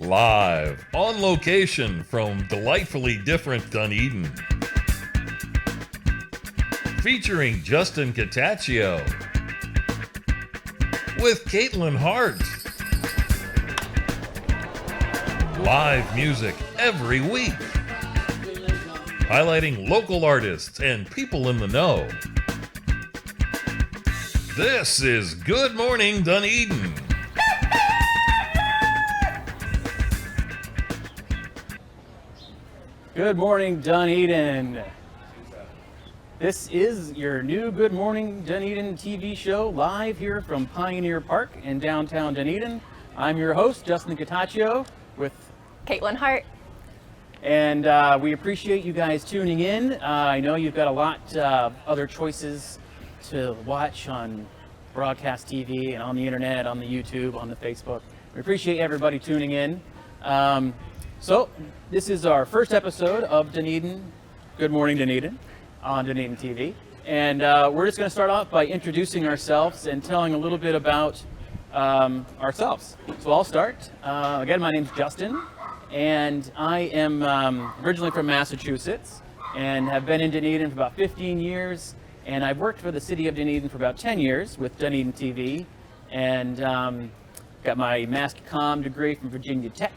Live, on location from delightfully different Dunedin. Featuring Justin Cataccio. With Caitlin Hart. Live music every week. Highlighting local artists and people in the know. This is Good Morning Dunedin. Good morning, Dunedin. This is your new Good Morning Dunedin TV show live here from Pioneer Park in downtown Dunedin. I'm your host, Justin Cataccio, with Caitlin Hart. And we appreciate you guys tuning in. I know you've got a lot other choices to watch on broadcast TV and on the internet, on the YouTube, on the Facebook. We appreciate everybody tuning in. So this is our first episode of Dunedin, Good Morning Dunedin on DunedinTV. And we're just going to start off by introducing ourselves and telling a little bit about ourselves. So I'll start. Again, my name's Justin, and I am originally from Massachusetts and have been in Dunedin for about 15 years. And I've worked for the city of Dunedin for about 10 years with DunedinTV, and got my Mass Comm degree from Virginia Tech.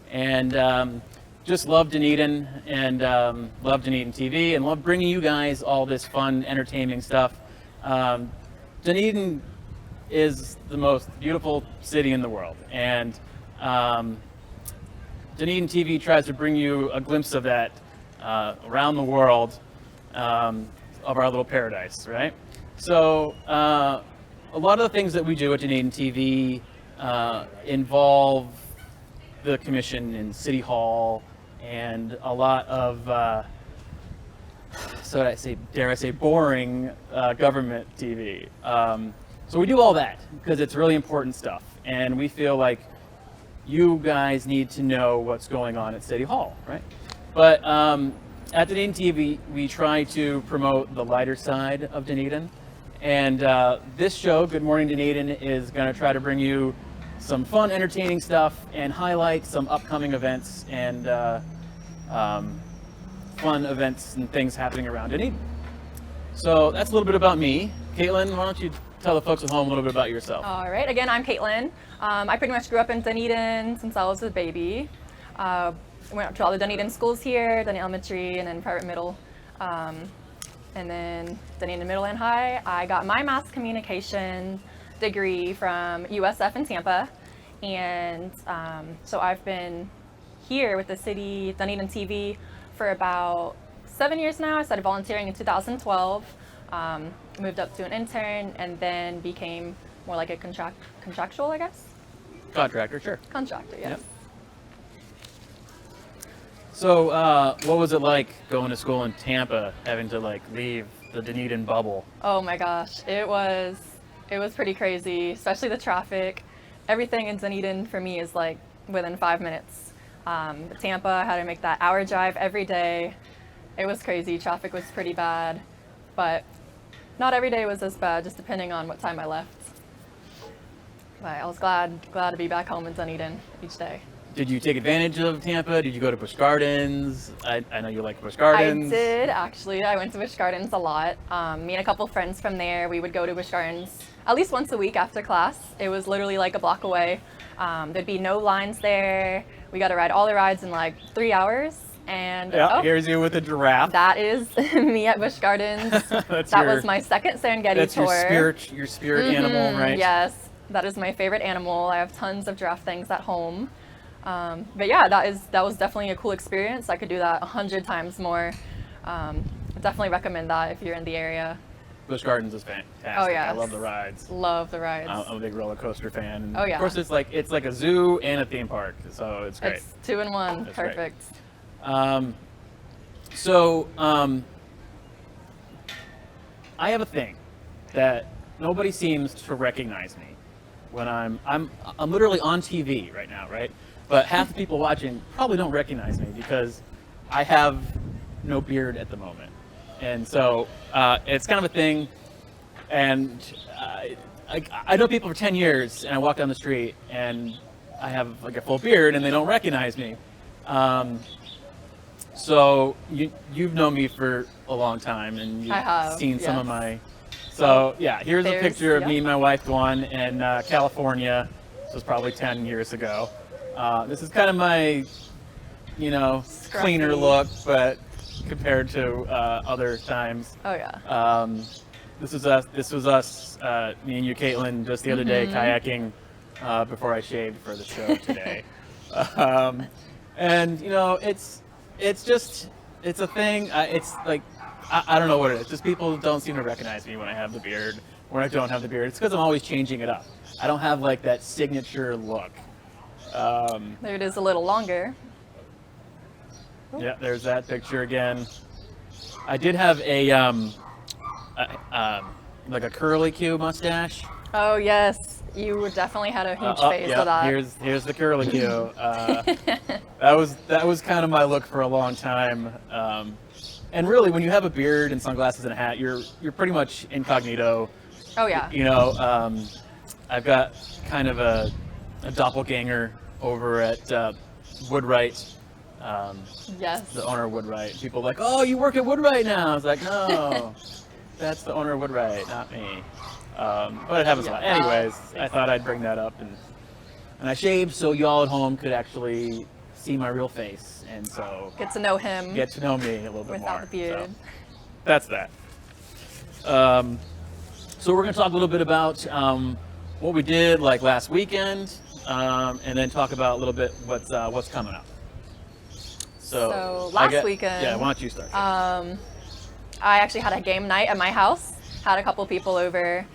And just love Dunedin and love DunedinTV and love bringing you guys all this fun, entertaining stuff. Dunedin is the most beautiful city in the world, and DunedinTV tries to bring you a glimpse of that around the world of our little paradise, right? So a lot of the things that we do at DunedinTV involve the commission in City Hall and a lot of, dare I say, boring government TV. So we do all that because it's really important stuff, and we feel like you guys need to know what's going on at City Hall, right? But at DunedinTV, we try to promote the lighter side of Dunedin, and this show, Good Morning Dunedin, is going to try to bring you some fun, entertaining stuff and highlight some upcoming events and fun events and things happening around Dunedin. So that's a little bit about me. Caitlin, why don't you tell the folks at home a little bit about yourself? All right, again, I'm Caitlin. I pretty much grew up in Dunedin since I was a baby. Went to all the Dunedin schools here, Dunedin Elementary and then private middle. And then Dunedin Middle and High. I got my mass communication degree from USF in Tampa, and so I've been here with the city, DunedinTV, for about 7 years now. I started volunteering in 2012, moved up to an intern, and then became more like a contractual, I guess? Contractor, sure. Contractor, yes. Yep. So what was it like going to school in Tampa, having to leave the Dunedin bubble? Oh my gosh, it was pretty crazy, especially the traffic. Everything in Dunedin for me is within 5 minutes. Tampa, I had to make that hour drive every day. It was crazy. Traffic was pretty bad, but not every day was as bad, just depending on what time I left. But I was glad to be back home in Dunedin each day. Did you take advantage of Tampa? Did you go to Busch Gardens? I know you like Busch Gardens. I did, actually. I went to Busch Gardens a lot. Me and a couple friends from there, we would go to Busch Gardens at least once a week after class. It was literally like a block away. There'd be no lines there. We got to ride all the rides in 3 hours. And here's you with a giraffe. That is me at Busch Gardens. That was my second Serengeti tour. That's your spirit animal, right? Yes, that is my favorite animal. I have tons of giraffe things at home. But yeah, that was definitely a cool experience. I could do that 100 times more. Definitely recommend that if you're in the area. Busch Gardens is fantastic. Oh yeah, I love the rides. Love the rides. I'm a big roller coaster fan. Oh yeah. Of course, it's like a zoo and a theme park, so it's great. It's 2 in 1. That's Perfect. Great. I have a thing that nobody seems to recognize me when I'm literally on TV right now, right? But half the people watching probably don't recognize me because I have no beard at the moment. And so it's kind of a thing. And I know people for 10 years, and I walk down the street, and I have like a full beard and they don't recognize me. So you've known me for a long time, and you've I have, seen some of yes. my. So yeah, here's a There's- picture of yep. me and my wife going in California. This was probably 10 years ago. This is kind of my, cleaner Scruffy. look, but compared to other times. Oh yeah. This was us. Me and you, Caitlin, just the other day kayaking before I shaved for the show today. And it's a thing. It's like I don't know what it is. Just people don't seem to recognize me when I have the beard. When I don't have the beard, it's because I'm always changing it up. I don't have like that signature look. There it is, a little longer. Yeah, there's that picture again. I did have a like a curly Q mustache. Oh yes, you definitely had a huge face yeah, for that. here's the curly Q. That was kind of my look for a long time. And really, when you have a beard and sunglasses and a hat, you're pretty much incognito. Oh yeah. I've got kind of a doppelganger over at Woodwright. Yes. The owner of Woodwright. People are like, oh, you work at Woodwright now. I was like, no, that's the owner of Woodwright, not me. But it happens a lot. Yeah. Anyways, I thought I'd bring that up, and I shaved so y'all at home could actually see my real face, and so Get to know him get to know me a little bit without more. the beard. So, that's that. So we're going to talk a little bit about what we did like last weekend, and then talk about a little bit what's coming up. So last weekend, Yeah, why don't you start? I actually had a game night at my house. Had a couple people over.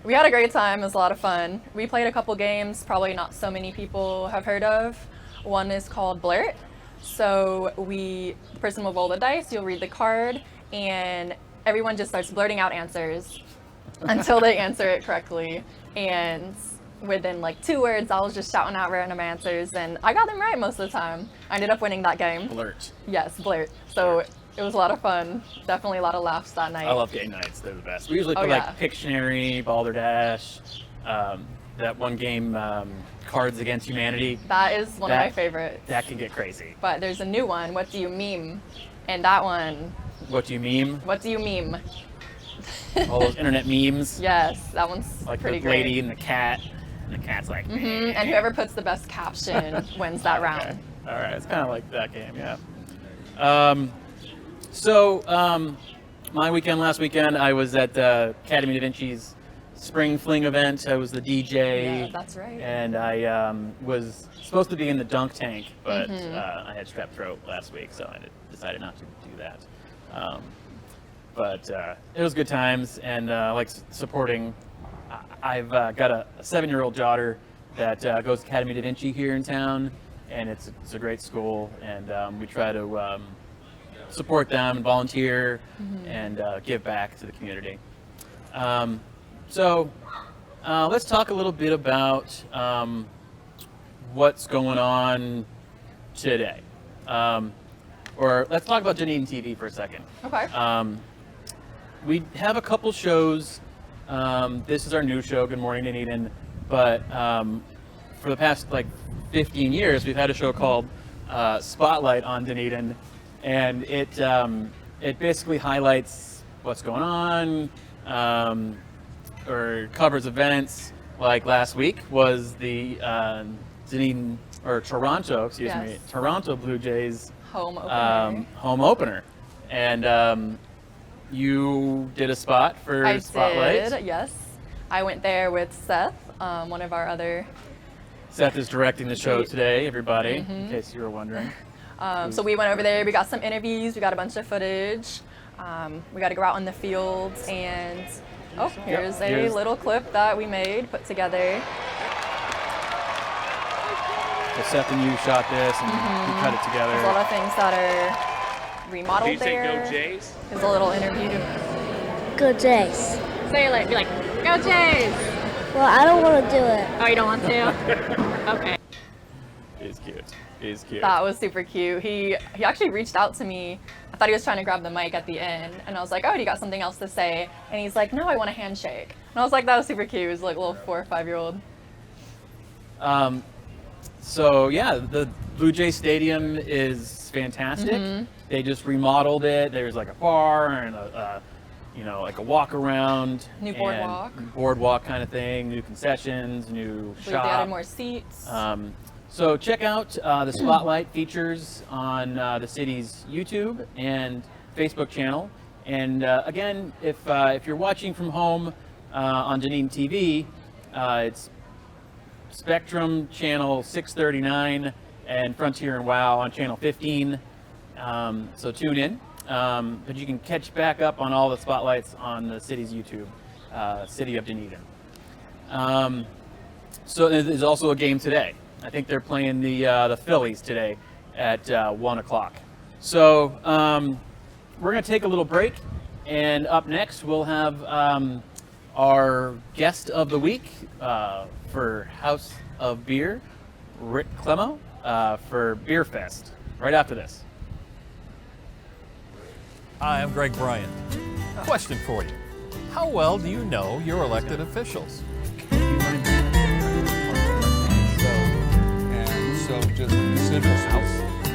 We had a great time. It was a lot of fun. We played a couple games probably not so many people have heard of. One is called Blurt. So the person will roll the dice, you'll read the card, and everyone just starts blurting out answers until they answer it correctly. And within like 2 words, I was just shouting out random answers, and I got them right most of the time. I ended up winning that game. Blurt. Yes, Blurt. So it was a lot of fun. Definitely a lot of laughs that night. I love game nights. They're the best. We usually Oh, play yeah. like Pictionary, Balderdash, that one game, Cards Against Humanity. That is one of That- my favorites. That can get crazy. But there's a new one, What Do You Meme? And that one, What do you meme? What Do You Meme? All those internet memes. Yes, that one's Like pretty the lady great. and the cat. And the cat's like, And whoever puts the best caption wins that round. Okay. All right, it's kind of like that game, yeah. My weekend, last weekend, I was at Academy Da Vinci's Spring Fling event. I was the DJ. Yeah, that's right. And I was supposed to be in the dunk tank, but I had strep throat last week, so I decided not to do that. But it was good times, and like supporting. I've got a 7-year-old daughter that goes to Academy Da Vinci here in town, and it's a great school, and we try to support them and volunteer and give back to the community. So let's talk a little bit about what's going on today. Or let's talk about DunedinTV for a second. Okay. We have a couple shows. This is our new show, Good Morning Dunedin. But for the past 15 years, we've had a show called Spotlight on Dunedin, and it basically highlights what's going on, or covers events. Like last week was the Toronto Blue Jays Home opener. home opener, and you did a spot for I Spotlight. did, yes. I went there with Seth, one of our other. Seth is directing the show today, everybody, in case you were wondering. So we went over there, we got some interviews, we got a bunch of footage. We got to go out in the fields, and here's a little clip that we made, put together. So Seth and you shot this, and you cut it together. There's a lot of things that are remodeled there. Go Jays? There's a little interview. Go Jays. Say it, be like, go Jays! Well, I don't want to do it. Oh, you don't want to? Okay. He's cute. He's cute. That was super cute. He actually reached out to me. I thought he was trying to grab the mic at the end, and I was like, oh, do you got something else to say? And he's like, no, I want a handshake. And I was like, that was super cute. He was like a little 4 or 5-year-old. So yeah, the Blue Jay Stadium is fantastic. They just remodeled it. There's like a bar and a like a walk around, New and boardwalk kind of thing. New concessions, new They shop. added more seats. So check out the Spotlight features on the city's YouTube and Facebook channel. And again, if you're watching from home on DunedinTV, it's Spectrum channel 639 and Frontier and WOW on channel 15. So tune in. But you can catch back up on all the spotlights on the city's YouTube, City of Dunedin. So there's also a game today. I think they're playing the Phillies today at 1 o'clock. So we're going to take a little break, and up next we'll have our guest of the week for House of Beer, Rick Clemo, for Beer Fest, right after this. Hi, I'm Greg Bryant. Question for you. How well do you know your elected officials? So just civics,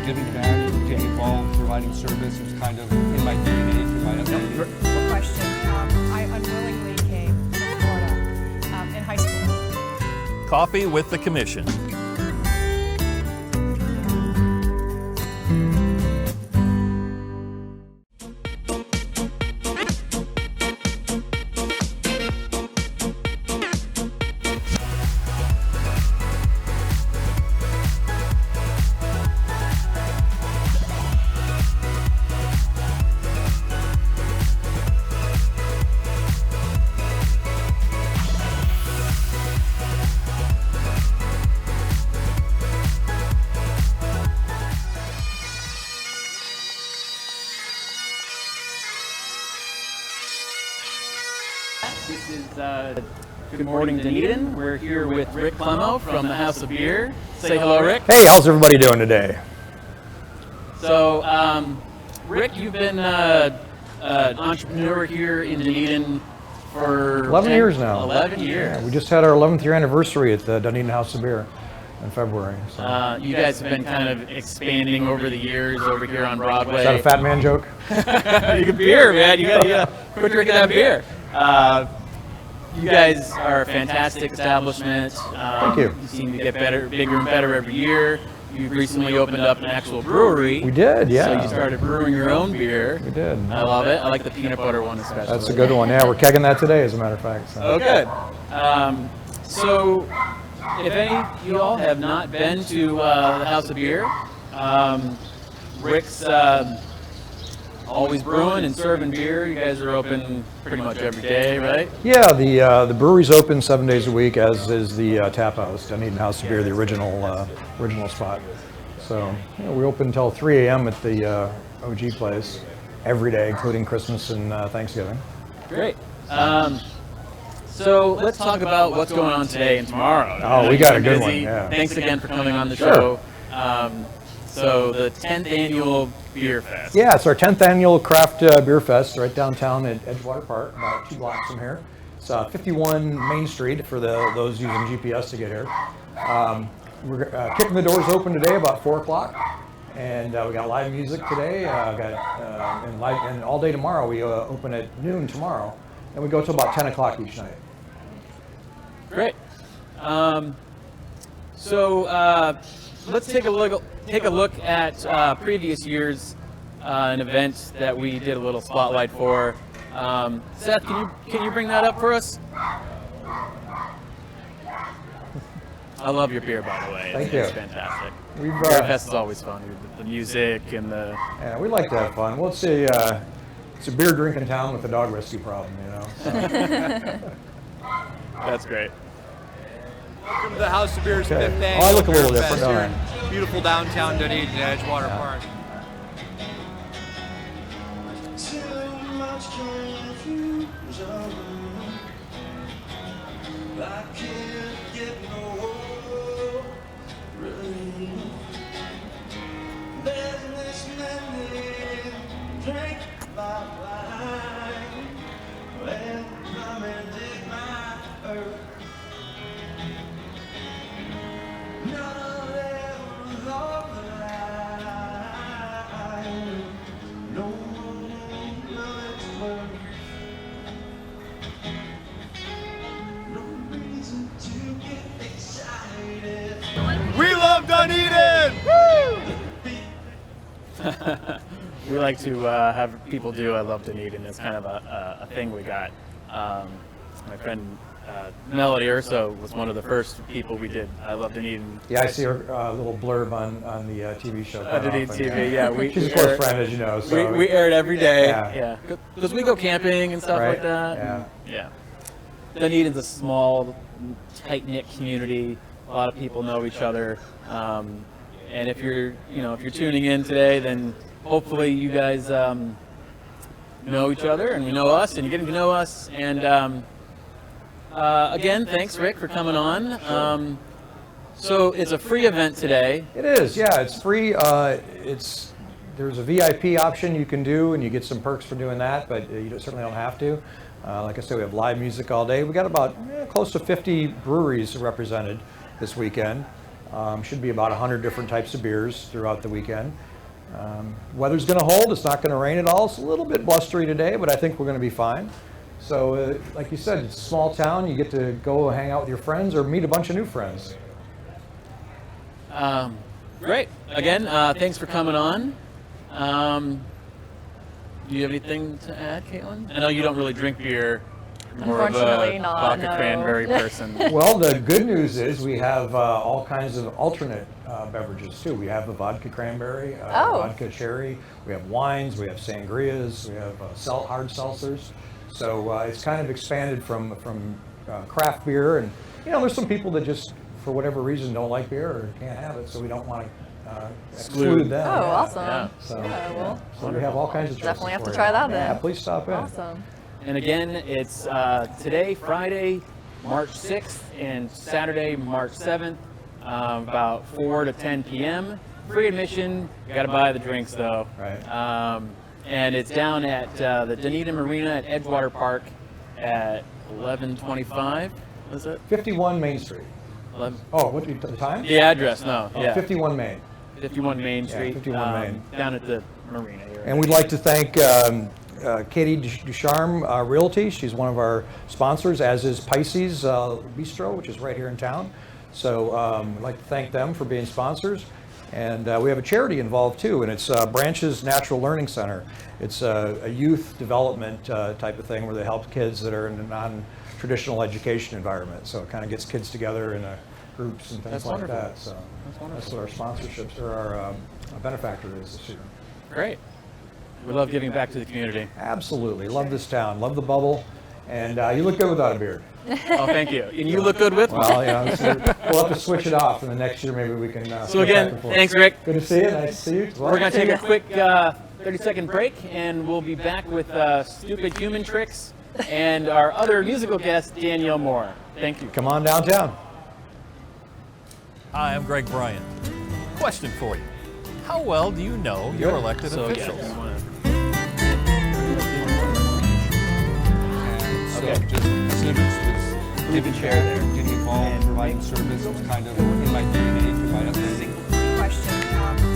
giving back, getting involved, providing service was kind of in my DNA, in my identity. Quick question. I unwillingly came from Florida in high school. Coffee with the Commission. This is Good Morning Dunedin. We're here with Rick Clemo from the House of Beer. Say hello, Rick. Hey, how's everybody doing today? So, Rick, you've been an entrepreneur here in Dunedin for 11 years now. 11 years. Yeah, we just had our 11th year anniversary at the Dunedin House of Beer in February. So. You guys have been kind of expanding over the years over here on Broadway. Is that a fat man joke? You get beer, man. You gotta quit drinking that beer. You guys are a fantastic establishment. Thank you. You seem to get better, bigger and better every year. You've recently opened up an actual brewery. We did, yeah. So you started brewing your own beer. We did. I love it. I like the peanut butter one especially. That's a good one. Yeah, we're kegging that today, as a matter of fact. So. Oh, good. So, if any of you all have not been to the House of Beer, Rick's always brewing and serving beer. You guys are open pretty much every day, right? Yeah, the brewery's open 7 days a week, as is the tap house, Dunedin House of Beer, the original spot. So we open until 3 a.m. at the OG place every day, including Christmas and Thanksgiving. Great. So let's talk about what's going on today and tomorrow. Oh, we got a good one. Yeah. Thanks again for coming on the Sure. show. So the 10th annual Beer Fest. Yeah, it's our 10th annual craft beer fest right downtown at Edgewater Park, about 2 blocks from here. It's 51 Main Street for those using GPS to get here. We're kicking the doors open today about 4 o'clock, and we got live music today. And all day tomorrow. We open at noon tomorrow, and we go till about 10 o'clock each night. Great. Let's take a look at previous years, an event that we did a little spotlight for. Seth, can you bring that up for us? I love your beer, by the way. Thank you. It's fantastic. We've, Beer Fest is always fun. The music and the. Yeah, we like to have fun. Well, it's a beer drinking town with a dog rescue problem, you know. So. That's great. Welcome to the House of Beer's Okay. 5th annual Oh, I look a little Beer different, Fest here don't in beautiful downtown Dunedin at Edgewater Park. We like to have people do I Love Dunedin. It's kind of a thing we got. My friend Melody Urso was one of the first people we did I Love Dunedin. Yeah, I see her little blurb on the TV show. DunedinTV, yeah. She's a close friend, as you know. So we air it every day. Yeah. Because we go camping and stuff like that. Yeah. Yeah. Dunedin's a small, tight-knit community. A lot of people know each other. And if you're tuning in today, then hopefully you guys know each other and you know us and you're getting to know us. And again, thanks, Rick, for coming on. So it's a free event today. It is, yeah. It's free. There's a VIP option you can do, and you get some perks for doing that, but you certainly don't have to. Like I said, we have live music all day. We got about close to 50 breweries represented this weekend. Should be about 100 different types of beers throughout the weekend. Weather's going to hold. It's not going to rain at all. It's a little bit blustery today, but I think we're going to be fine. So, like you said, it's a small town. You get to go hang out with your friends or meet a bunch of new friends. Great. Again, thanks for coming on. Do you have anything to add, Caitlin? I know you don't really drink beer. More Unfortunately of a not, vodka no. cranberry person. Well, the good news is we have all kinds of alternate beverages too. We have a vodka cranberry, vodka cherry. We have wines. We have sangrias. We have hard seltzers. So it's kind of expanded from craft beer, and there's some people that just for whatever reason don't like beer or can't have it, so we don't want to exclude them. Oh, Yeah. awesome. Yeah. So, so we have all kinds of choices. Definitely have to for try you. that Yeah, then. please stop in. Awesome. And again, it's today, Friday, March 6th, and Saturday, March 7th, about 4 to 10 p.m. Free admission. You got to buy the drinks though. Right. And it's down at the Dunedin Marina at Edgewater Park at 11:25. Was it? 51 Main Street. 11? Oh, what the time? The address, no. Oh, Yeah. 51 Main. 51 Main Street. 51 Main. Down at the marina here. And we'd like to thank Katie Ducharme Realty. She's one of our sponsors, as is Pisces Bistro, which is right here in town. So we'd like to thank them for being sponsors. And we have a charity involved too, and it's Branches Natural Learning Center. It's a youth development type of thing where they help kids that are in a non-traditional education environment. So it kind of gets kids together in groups and things That's like wonderful. that. So that's what our sponsorships or our benefactor is this year. Great. We love giving back to the community. Absolutely. Love this town. Love the bubble. And you look good without a beard. Oh, thank you. And you look good with me. Well, we'll have to switch it off, and the next year maybe we can. So again, thanks, Rick. Good to see you. Nice to see you. We're going to take a quick 30-second break, and we'll be back with Stupid Human Tricks and our other musical guest, Danielle Moore. Thank you. Come on downtown. Hi, I'm Greg Bryant. Question for you. How well do you know your elected officials? So just civics was Leave a chair there. getting involved, providing service. It was kind of in my DNA through my upbringing. Question.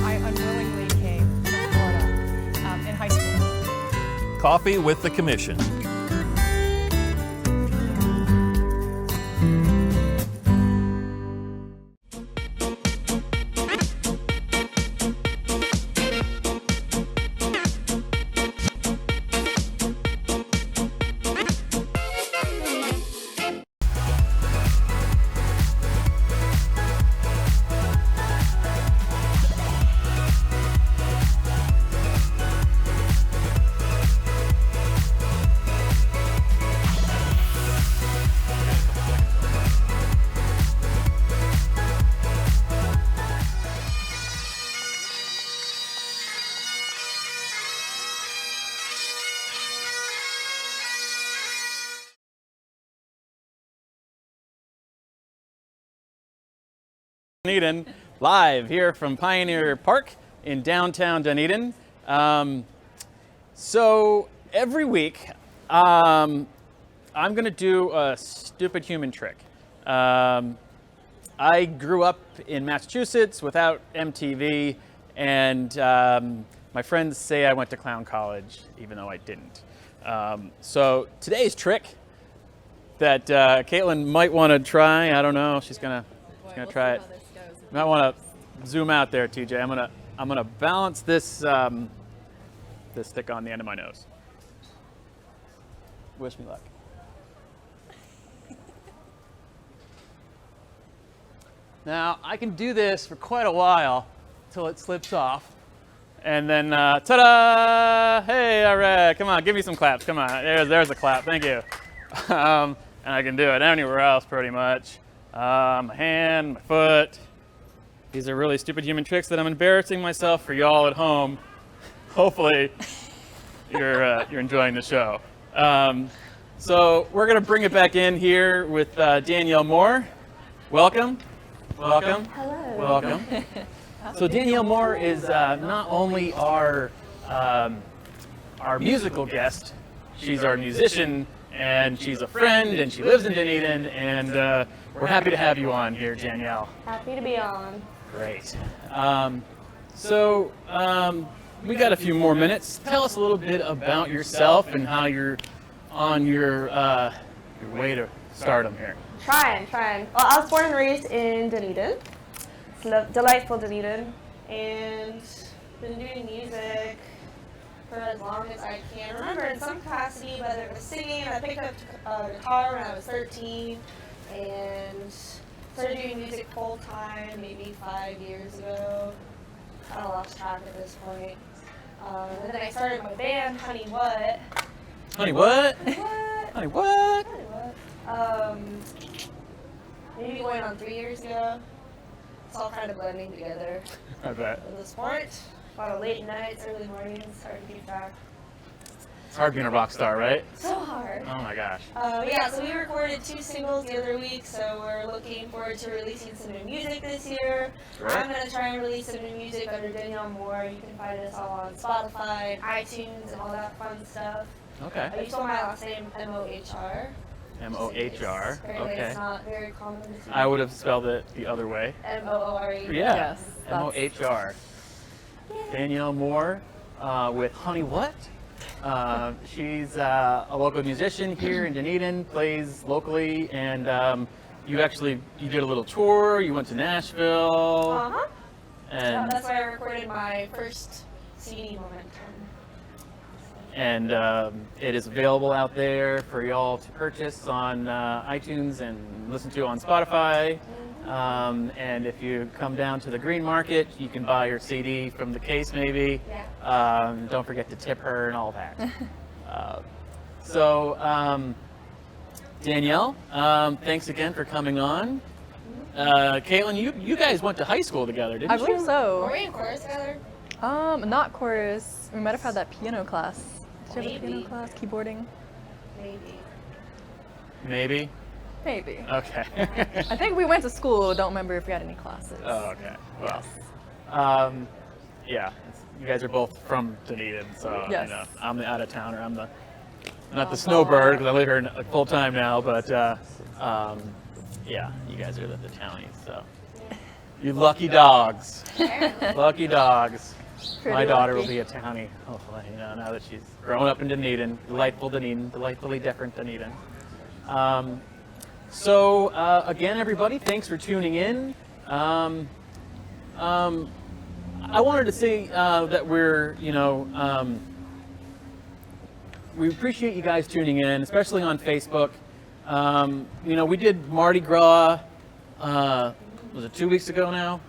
I unwillingly came from Florida in high school. Coffee with the Commission. Dunedin, live here from Pioneer Park in downtown Dunedin. So every week, I'm going to do a stupid human trick. I grew up in Massachusetts without MTV, and my friends say I went to clown college, even though I didn't. So today's trick that Caitlin might want to try, I don't know, she's gonna try it. You might want to zoom out there, TJ. I'm gonna I'm gonna balance this this stick on the end of my nose. Wish me luck. Now I can do this for quite a while till it slips off, and then ta-da! Hey, all right, come on, give me some claps. Come on, there's a clap. Thank you. And I can do it anywhere else pretty much. My hand, my foot. These are really stupid human tricks that I'm embarrassing myself for y'all at home. Hopefully, you're enjoying the show. So we're gonna bring it back in here with Danielle Mohr. Welcome. Welcome. Hello. Welcome. So Danielle Mohr is not only our musical guest, she's our musician, and she's a friend, and she lives in Dunedin, and we're happy to have you on here, Danielle. Happy to be on. Great. We got a few more minutes. Tell us a little bit about yourself and how you're on your way to stardom here. Trying. Well, I was born and raised in Dunedin. It's delightful Dunedin, and been doing music for as long as I can remember in some capacity, whether it was singing. I picked up a guitar when I was 13, and started doing music full time maybe 5 years ago. Kind of lost track at this point. And then I started my band, Honey What? Honey what? What? Honey what? Honey What? Maybe going on 3 years ago. It's all kind of blending together. I bet. It was a sport. A lot of late nights, early mornings, hard to keep track. It's hard being a rock star, right? So hard. Oh my gosh. Yeah, so we recorded 2 singles the other week, so we're looking forward to releasing some new music this year. Great. I'm going to try and release some new music under Danielle Moore. You can find us all on Spotify, iTunes, and all that fun stuff. Okay. You told my last name, M-O-H-R. M-O-H-R. Apparently Okay. It's not very common to see. I would have spelled it the other way. M-O-O-R-E. Yeah. Yes, that's- M-O-H-R. Danielle Mohr with Honey What? She's a local musician here in Dunedin, plays locally, and you did a little tour. You went to Nashville, Uh-huh. and That's why I recorded my first CD, Momentum. and it is available out there for y'all to purchase on iTunes and listen to on Spotify. And if you come down to the Green Market, you can buy your CD from the case maybe. Yeah. Don't forget to tip her and all that. Danielle, thanks again for coming on. Caitlin, you guys went to high school together, didn't I you? believe so. Were we in chorus together? Not chorus. We might have had that piano class. Did you have a piano Maybe. class? Keyboarding? Maybe. Maybe? Maybe. Okay. I think we went to school. Don't remember if we had any classes. Oh, okay. Well, yeah, you guys are both from Dunedin, so Yes. you know, I'm the out-of-towner. I'm not the snowbird because I live here full time now, but yeah, you guys are the townies. So you lucky dogs, lucky dogs. Pretty My daughter will lucky. be a townie, hopefully. You know, now that she's grown up in Dunedin, delightful Dunedin, delightfully different Dunedin. Again, everybody, thanks for tuning in. I wanted to say that we appreciate you guys tuning in, especially on Facebook. We did Mardi Gras, was it 2 weeks ago now?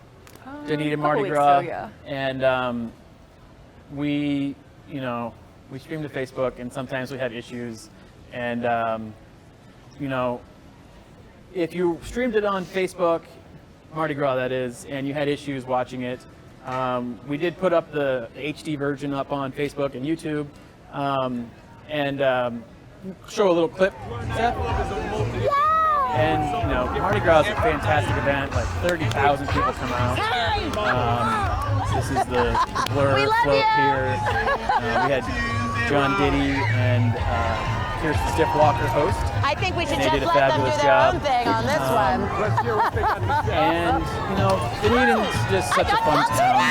Dunedin Mardi weeks Gras. ago, yeah. And we streamed to Facebook, and sometimes we had issues. And, if you streamed it on Facebook, Mardi Gras that is, and you had issues watching it, we did put up the HD version up on Facebook and YouTube, and show a little clip. Seth? And Mardi Gras is a fantastic event. Like 30,000 people come out. This is the Blur float here. We had John Diddy and Kirsten Stiff Walker host. I think we should They just did a let them do fabulous their job. own thing on this one. And Dunedin's just such a fun town.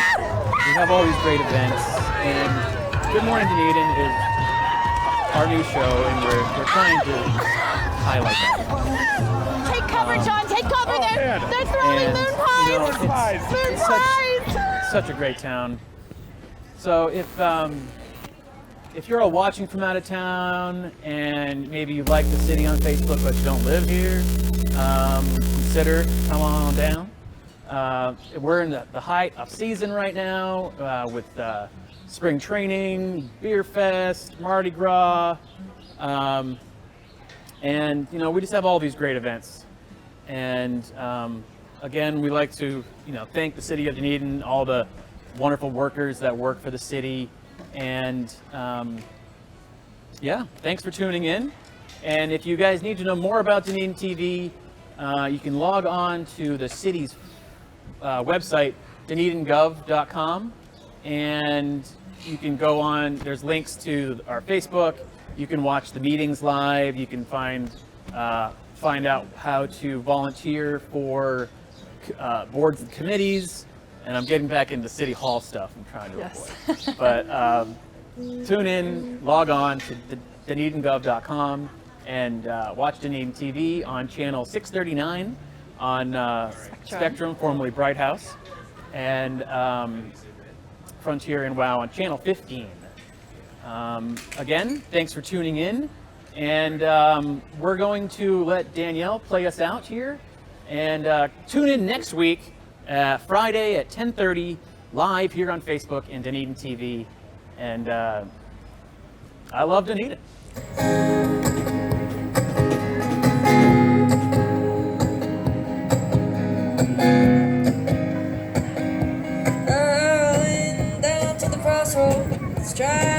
We have all these great events, and Good Morning Dunedin is our new show, and we're trying to highlight that. Take cover, John. Take cover. They're throwing And, moon pies. it's Moon pies. such a great town. So if you're all watching from out of town and maybe you like the city on Facebook but you don't live here, consider come on down. We're in the height of season right now with spring training, beer fest, Mardi Gras, and you know, we just have all these great events. And again, we like to thank the city of Dunedin, all the wonderful workers that work for the city, and yeah, thanks for tuning in. And if you guys need to know more about Dunedin TV, you can log on to the city's website, DunedinGov.com, and you can go on. There's links to our Facebook. You can watch the meetings live. You can find out how to volunteer for boards and committees. And I'm getting back into City Hall stuff I'm trying to avoid. But tune in, log on to DunedinGov.com, and watch Dunedin TV on channel 639 on Spectrum, formerly Bright House, and Frontier and WOW on channel 15. Again, thanks for tuning in, and we're going to let Danielle play us out here, and tune in next week, Friday at 10:30, live here on Facebook and Dunedin TV, and I love Dunedin. Down to the crossroads, try